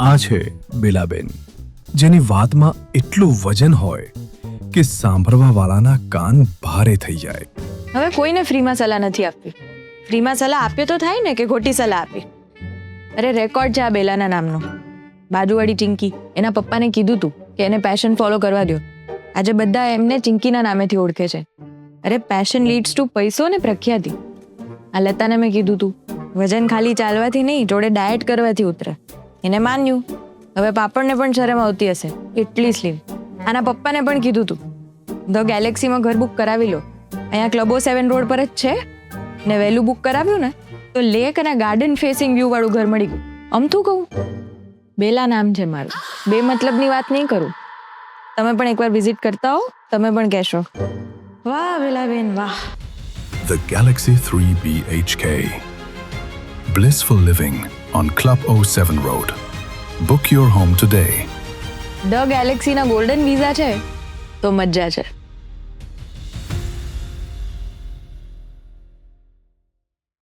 આ છે બેલાબેન, જેની વાતમાં એટલું વજન હોય કે સાંભળવાવાળાના કાન ભારે થઈ જાય. હવે કોઈને ફ્રીમાં સલાહ નથી આપવી. ફ્રીમાં સલાહ આપીએ તો થાય ને કે ખોટી સલાહ આપી. અરે રેકોર્ડ છે આ બેલાના નામનો. બાજુવાળી ચિંકી એના પપ્પાને કીધું તું કે એને પેશન ફોલો કરવા દો. આજે બધા એમને ચિંકીના નામેથી ઓળખે છે. અરે પેશન લીડ્સ ટુ પૈસો ને પ્રખ્યાતિ. આ લતાને મેં કીધું તું વજન ખાલી ચાલવાથી નહીં, જોડે ડાયટ કરવાથી ઉતરે. એને માન્યું. હવે પાપડને પણ શરમ આવતી હશે, એટલી સ્લીમ. આના પપ્પાને પણ કીધું તું ધ ગેલેક્સીમાં ઘર બુક કરાવી લો. અહીંયા ક્લબો 7 રોડ પર જ છે ને વહેલું બુક કરાવ્યું ને તો લેક અને ગાર્ડન ફેસિંગ વ્યૂ વાળું ઘર મળી ગયું. અમથું કહું, બેલા નામ છે મારું. બે મતલબની વાત નહીં કરું. તમે પણ એકવાર વિઝિટ કરતા હો, તમે પણ કહેશો વાહ બેલાબેન વાહ. The Galaxy 3 BHK. Blissful living on Club 07 Road. Book your home today. The ગેલેક્સીના ગોલ્ડન વિઝા છે તો મજા છે.